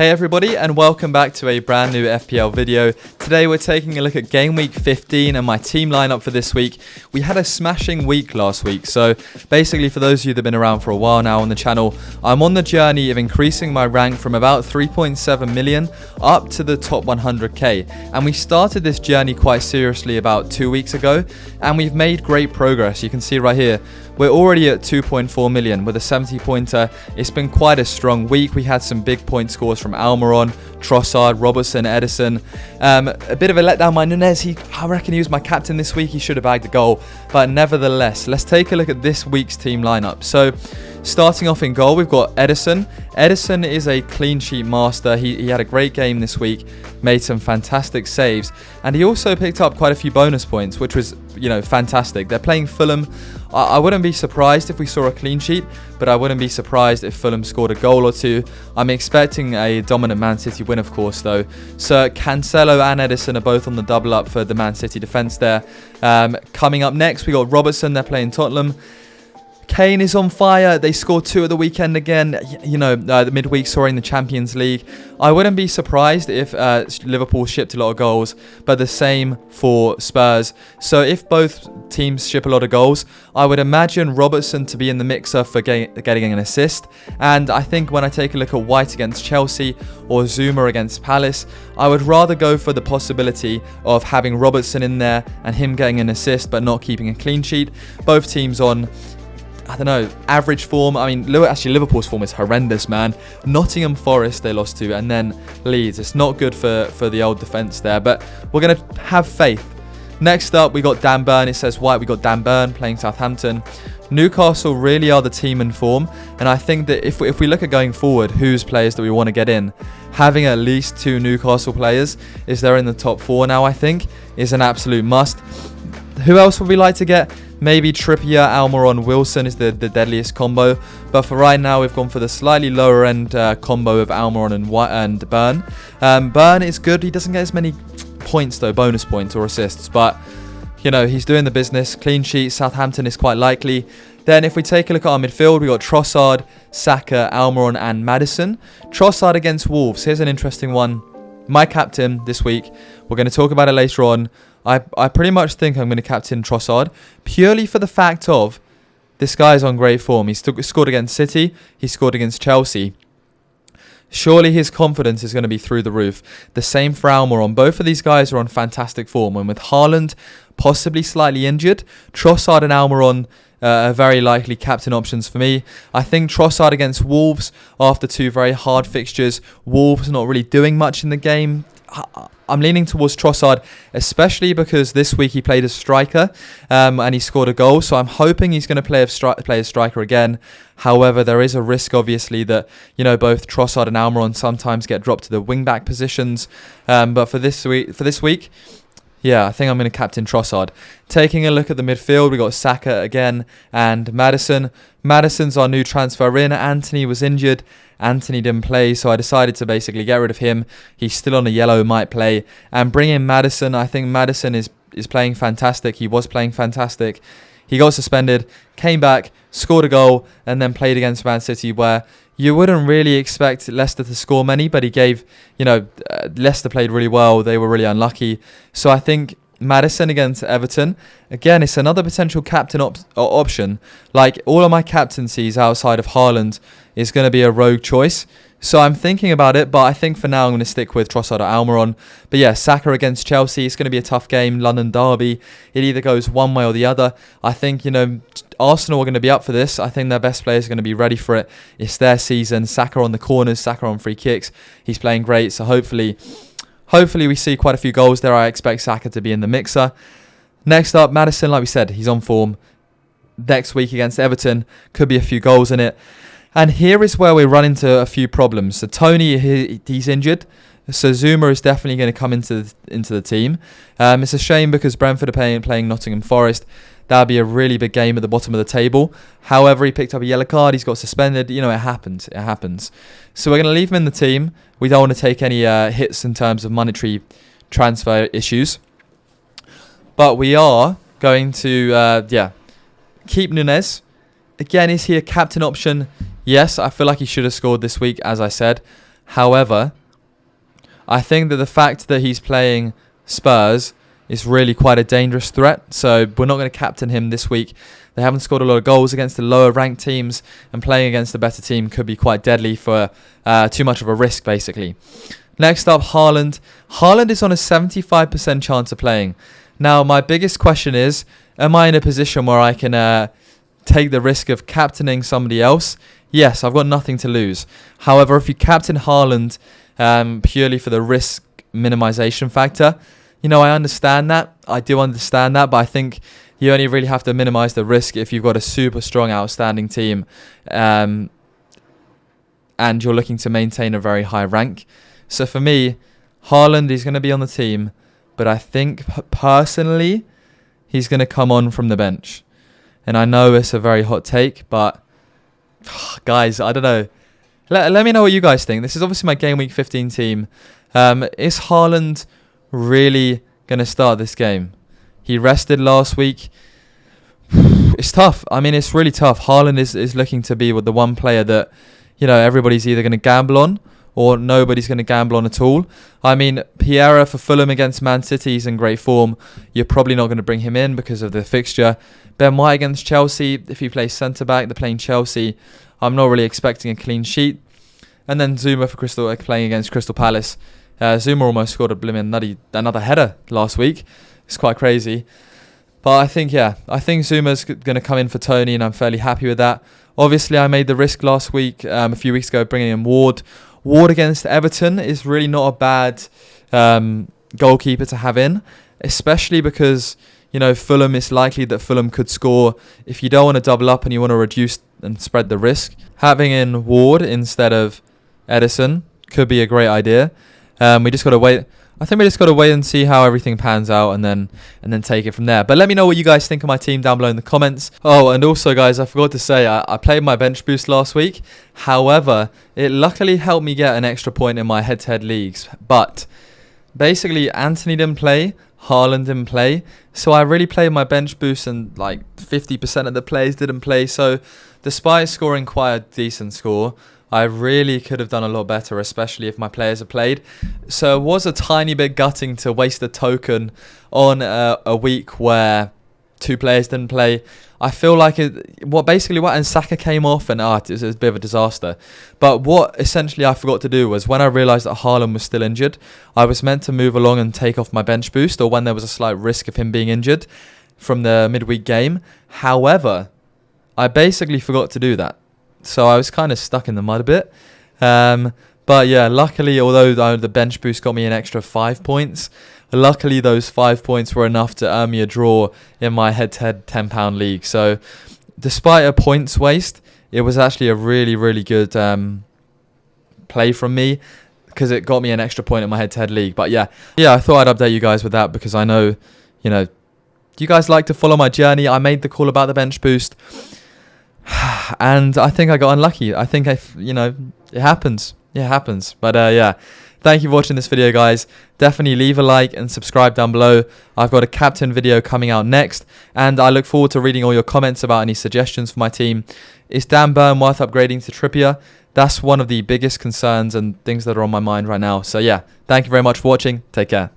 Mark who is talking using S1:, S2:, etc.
S1: Hey everybody, and welcome back to a brand new FPL video. Today we're taking a look at Gameweek 15 and my team lineup for this week. We had a smashing week last week, so basically for those of you that have been around for a while now on the channel, I'm on the journey of increasing my rank from about 3.7 million up to the top 100k. And we started this journey quite seriously about 2 weeks ago, and we've made great progress. You can see right here, we're already at 2.4 million with a 70 pointer. It's been quite a strong week. We had some big point scores from Almiron, Trossard, Robertson, Edison. A bit of a letdown by Nunez. I reckon he was my captain this week. He should have bagged a goal. But nevertheless, let's take a look at this week's team lineup. So starting off in goal, we've got Edison. Edison is a clean sheet master. He had a great game this week, made some fantastic saves, and he also picked up quite a few bonus points, which was, fantastic. They're playing Fulham. I wouldn't be surprised if we saw a clean sheet, but I wouldn't be surprised if Fulham scored a goal or two. I'm expecting a dominant Man City win, of course, though. So Cancelo and Edison are both on the double up for the Man City defence there. Coming up next, we got Robertson. They're playing Tottenham. Kane is on fire. They scored 2 at the weekend again. The midweek saw in the Champions League. I wouldn't be surprised if Liverpool shipped a lot of goals, but the same for Spurs. So if both teams ship a lot of goals, I would imagine Robertson to be in the mixer for getting an assist. And I think when I take a look at White against Chelsea or Zuma against Palace, I would rather go for the possibility of having Robertson in there and him getting an assist but not keeping a clean sheet. Both teams on, average form. I mean, actually Liverpool's form is horrendous, man. Nottingham Forest they lost to, and then Leeds. It's not good for the old defence there, but we're going to have faith. Next up, we got Dan Burn. It says White. We got Dan Burn playing Southampton. Newcastle really are the team in form, and I think that if we look at going forward, whose players that we want to get in, having at least 2 Newcastle players, is they're in the top 4 now, I think, is an absolute must. Who else would we like to get? Maybe Trippier, Almiron, Wilson is the deadliest combo. But for right now, we've gone for the slightly lower end combo of Almiron and Burn. Burn is good. He doesn't get as many points, though, bonus points or assists. But, he's doing the business. Clean sheet, Southampton is quite likely. Then if we take a look at our midfield, we got Trossard, Saka, Almiron and Maddison. Trossard against Wolves. Here's an interesting one. My captain this week. We're going to talk about it later on. I pretty much think I'm going to captain Trossard purely for the fact of this guy's on great form. He scored against City. He scored against Chelsea. Surely his confidence is going to be through the roof. The same for Almiron. Both of these guys are on fantastic form. And with Haaland possibly slightly injured, Trossard and Almiron are very likely captain options for me. I think Trossard against Wolves after 2 very hard fixtures. Wolves not really doing much in the game. I'm leaning towards Trossard, especially because this week he played as striker and he scored a goal. So I'm hoping he's going to play as striker again. However, there is a risk, obviously, that both Trossard and Almiron sometimes get dropped to the wing-back positions. But for this week, yeah, I think I'm going to captain Trossard. Taking a look at the midfield, we got Saka again and Maddison. Maddison's our new transfer in. Anthony was injured. Anthony didn't play, so I decided to basically get rid of him. He's still on a yellow, might play. And bring in Maddison. I think Maddison is playing fantastic. He was playing fantastic. He got suspended, came back, scored a goal, and then played against Man City, where you wouldn't really expect Leicester to score many, but he gave, Leicester played really well. They were really unlucky. So I think Maddison against Everton, again, it's another potential captain option. Like, all of my captaincies outside of Haaland is going to be a rogue choice. So I'm thinking about it, but I think for now I'm going to stick with Trossard or Almiron. But yeah, Saka against Chelsea, it's going to be a tough game. London derby, it either goes one way or the other. I think, Arsenal are going to be up for this. I think their best players are going to be ready for it. It's their season. Saka on the corners, Saka on free kicks. He's playing great, so hopefully we see quite a few goals there. I expect Saka to be in the mixer. Next up, Maddison, like we said, he's on form. Next week against Everton, could be a few goals in it. And here is where we run into a few problems. So Tony, he's injured. So Zuma is definitely going to come into the team. It's a shame because Brentford are playing Nottingham Forest. That would be a really big game at the bottom of the table. However, he picked up a yellow card. He's got suspended. It happens. It happens. So we're going to leave him in the team. We don't want to take any hits in terms of monetary transfer issues. But we are going to, keep Nunez. Again, is he a captain option? Yes, I feel like he should have scored this week, as I said. However, I think that the fact that he's playing Spurs is really quite a dangerous threat. So we're not going to captain him this week. They haven't scored a lot of goals against the lower ranked teams, and playing against a better team could be quite deadly for too much of a risk, basically. Next up, Haaland. Haaland is on a 75% chance of playing. Now, my biggest question is, am I in a position where I can take the risk of captaining somebody else? Yes, I've got nothing to lose. However, if you captain Haaland purely for the risk minimization factor, I understand that. I do understand that, but I think you only really have to minimize the risk if you've got a super strong, outstanding team and you're looking to maintain a very high rank. So for me, Haaland is going to be on the team, but I think personally he's going to come on from the bench. And I know it's a very hot take, but guys, I don't know. Let me know what you guys think. This is obviously my Game Week 15 team. Is Haaland really going to start this game? He rested last week. It's tough. I mean, it's really tough. Haaland is looking to be with the one player that, everybody's either going to gamble on or nobody's going to gamble on at all. I mean, Pierre for Fulham against Man City is in great form. You're probably not going to bring him in because of the fixture. Ben White against Chelsea, if he plays centre-back, they're playing Chelsea. I'm not really expecting a clean sheet. And then Zuma for playing against Crystal Palace. Zuma almost scored another header last week. It's quite crazy. But I think Zuma's going to come in for Tony, and I'm fairly happy with that. Obviously, I made the risk last week, a few weeks ago, bringing in Ward. Ward against Everton is really not a bad goalkeeper to have in, especially because, Fulham, it's likely that Fulham could score. If you don't want to double up and you want to reduce and spread the risk, having in Ward instead of Edison could be a great idea. We just got to wait. I think we just got to wait and see how everything pans out and then take it from there. But let me know what you guys think of my team down below in the comments. Oh, and also, guys, I forgot to say, I played my bench boost last week. However, it luckily helped me get an extra point in my head-to-head leagues. But basically, Anthony didn't play, Haaland didn't play. So I really played my bench boost, and like 50% of the players didn't play. So despite scoring quite a decent score, I really could have done a lot better, especially if my players had played. So it was a tiny bit gutting to waste a token on a week where two players didn't play. I feel like and Saka came off, and it was a bit of a disaster. But what essentially I forgot to do was, when I realised that Haaland was still injured, I was meant to move along and take off my bench boost, or when there was a slight risk of him being injured from the midweek game. However, I basically forgot to do that. So I was kind of stuck in the mud a bit. But yeah, luckily, although the bench boost got me an extra 5 points, luckily those 5 points were enough to earn me a draw in my head-to-head £10 league. So despite a points waste, it was actually a really, really good play from me, because it got me an extra point in my head-to-head league. But yeah, I thought I'd update you guys with that, because I know, you guys like to follow my journey. I made the call about the bench boost, and I think I got unlucky. I think it happens. It happens. But yeah, thank you for watching this video, guys. Definitely leave a like and subscribe down below. I've got a captain video coming out next, and I look forward to reading all your comments about any suggestions for my team. Is Dan Burn worth upgrading to Trippier? That's one of the biggest concerns and things that are on my mind right now. So yeah, thank you very much for watching. Take care.